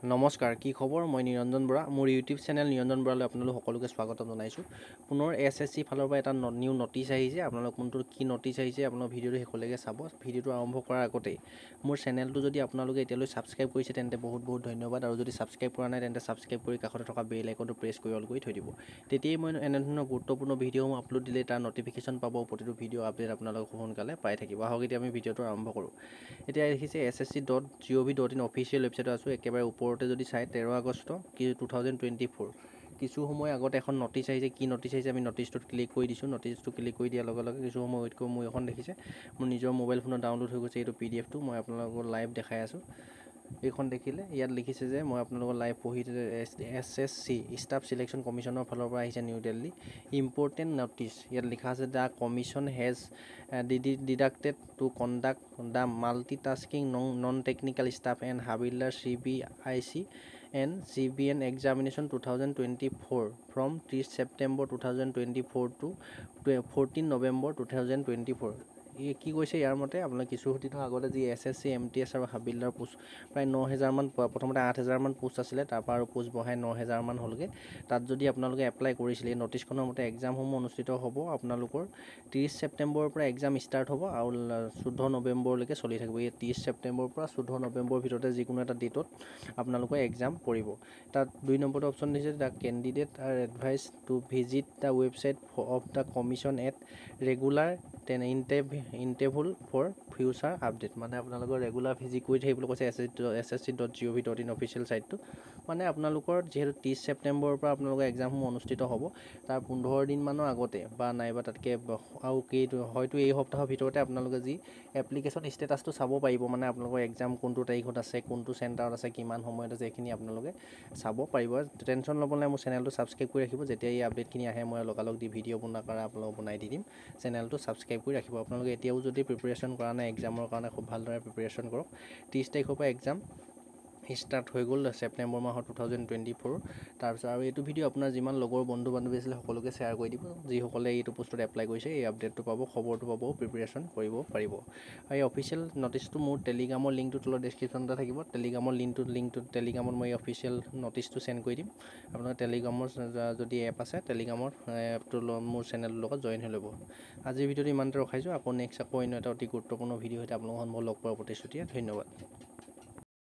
নমস্কাৰ, কি খবৰ? মই নিৰঞ্জন বৰা। মোৰ ইউটিউব চেনেল নিৰঞ্জন বৰালৈ আপোনালোক সকলোকে স্বাগতম জনাইছোঁ। পুনৰ SSC ফালৰ পৰা এটা নিউ নটিচ আহিছে। আপোনালোক কোনটো কি নটিচ আহিছে আপোনালোক ভিডিঅ'টো শেষলৈকে চাব। ভিডিঅ'টো আৰম্ভ কৰাৰ আগতেই মোৰ চেনেলটো যদি আপোনালোকে এতিয়ালৈ ছাবস্ক্ৰাইব কৰিছে তেন্তে বহুত ধন্যবাদ, আৰু যদি ছাবস্ক্ৰাইব কৰা নাই তেন্তে ছাবস্ক্ৰাইব কৰি কাষতে থকা বেল আইকনটো প্ৰেছ কৰি অল কৰি থৈ দিব। তেতিয়াই মই এনেধৰণৰ গুৰুত্বপূৰ্ণ ভিডিঅ'সমূহ আপলোড দিলে তাৰ নটিফিকেশ্যন পাব, প্ৰতিটো ভিডিঅ' আপডেট আপোনালোক সোনকালে পাই থাকিব। আহক এতিয়া আমি ভিডিঅ'টো আৰম্ভ কৰোঁ। এতিয়া দেখিছে ssc.gov.in অফিচিয়েল ৱেবছাইটত আছোঁ। একেবাৰে ওপৰতে যদি চাই 13 আগষ্ট 2024 কিছু সময় আগত এখন নটিচ আহিছে। কি নটিচ আহিছে আমি নটিচটোত ক্লিক কৰি দিছোঁ। নটিচটো ক্লিক কৰি দিয়াৰ লগে লগে কিছু সময় ৱেইট কৰি মোৰ এখন দেখিছে মোৰ নিজৰ মোবাইল ফোনত ডাউনলোড হৈ গৈছে। এইটো PDF-টো মই আপোনালোকক লাইভ দেখাই আছোঁ। এইখন দেখিলে ইয়াত লিখিছে যে মই আপোনালোকৰ লাইভ পঢ়ি SSC ষ্টাফ চিলেকশ্যন কমিশ্যনৰ ফালৰ পৰা আহিছে নিউ দিল্লী। ইম্পৰ্টেণ্ট নটিচ ইয়াত লিখা আছে the commission has decided to conduct the multitasking non technical staff and havildar CBIC and CBN examination 2024 from 30 September 2024 to 14 November 2024। কি কৈছে ইয়াৰ মতে আপোনালোকে কিছু দিনৰ আগতে যি SSC MTS আৰু হাবিলদাৰ পোষ্ট প্ৰায় 9000 মান, প্ৰথমতে 8000 মান পোষ্ট আছিলে, তাৰপৰা আৰু পোষ্ট বঢ়াই 9000 মান হ'লগৈ। তাত যদি আপোনালোকে এপ্লাই কৰিছিলে এই নটিচখনৰ মতে এক্সামসমূহ অনুষ্ঠিত হ'ব আপোনালোকৰ 30 ছেপ্টেম্বৰৰ পৰা এক্সাম ষ্টাৰ্ট হ'ব আৰু 14 নৱেম্বৰলৈকে চলি থাকিব। এই 30 ছেপ্টেম্বৰৰ পৰা 14 নৱেম্বৰৰ ভিতৰতে যিকোনো এটা ডেটত আপোনালোকে এক্সাম পৰিব। তাত 2 নম্বৰটো অপশ্যন দিছে the candidate are advise to visit the website of the commission at regular interval for future update. মানে আপোনালোকৰ ৰেগুলাৰ ভিজিট কৰি থাকিবলৈ কৈছে ssc.gov.in অফিচিয়েল ছাইটটো। মানে আপোনালোকৰ যিহেতু 30 ছেপ্টেম্বৰৰ পৰা আপোনালোকৰ এক্সামসমূহ অনুষ্ঠিত হ'ব, তাৰ 15 দিনমানৰ আগতে বা নাইবা তাতকৈ আৰু হয়তো এই সপ্তাহৰ ভিতৰতে আপোনালোকে যি এপ্লিকেশ্যন ষ্টেটাছটো চাব পাৰিব। মানে আপোনালোকৰ এক্সাম কোনটো তাৰিখত আছে, কোনটো চেণ্টাৰত আছে, কিমান সময়ত আছে, এইখিনি আপোনালোকে চাব পাৰিব। টেনশ্যন ল'ব নাই, মোৰ চেনেলটো ছাবস্ক্ৰাইব কৰি ৰাখিব। যেতিয়া এই আপডেটখিনি আহে মই লগালগ দি ভিডিঅ' বনোৱাৰ কাৰণে আপোনালোকক বনাই দি দিম। চেনেলটো ছাবস্ক্ৰাইব কৰি ৰাখিব। আপোনালোকে এতিয়াও যদি প্ৰিপেৰেশ্যন কৰা নাই এক্সামৰ কাৰণে খুব ভালদৰে প্ৰিপেৰেশ্যন কৰক। 30 তাৰিখৰ পৰা এক্সাম ষ্টাৰ্ট হৈ গ'ল ছেপ্টেম্বৰ মাহৰ 2024। তাৰপিছত আৰু এইটো ভিডিঅ' আপোনাৰ যিমান লগৰ বন্ধু বান্ধৱী আছিলে সকলোকে শ্বেয়াৰ কৰি দিব, যিসকলে এইটো পোষ্টত এপ্লাই কৰিছে। এই আপডেটটো পাব, খবৰটো পাব, প্ৰিপেৰেশ্যন কৰিব পাৰিব। আৰু এই অফিচিয়েল নটিচটো মোৰ টেলিগ্ৰামৰ লিংকটো তলত ডেছক্ৰিপশ্যনতে থাকিব। টেলিগ্ৰামৰ লিংকটোত টেলিগ্ৰামত মই অফিচিয়েল নটিচটো চেণ্ড কৰি দিম। আপোনাৰ টেলিগ্ৰামৰ যদি এপ আছে টেলিগ্ৰামৰ এপটো মোৰ চেনেলটোৰ লগত জইন হৈ ল'ব। আজিৰ ভিডিঅ'টো ইমানতে ৰখাইছোঁ। আকৌ নেক্সট অন্য এটা অতি গুৰুত্বপূৰ্ণ ভিডিঅ' সৈতে আপোনালোকৰ সন্মুখত লগ পোৱাৰ প্ৰতিশ্ৰুতিৰে ধন্যবাদ।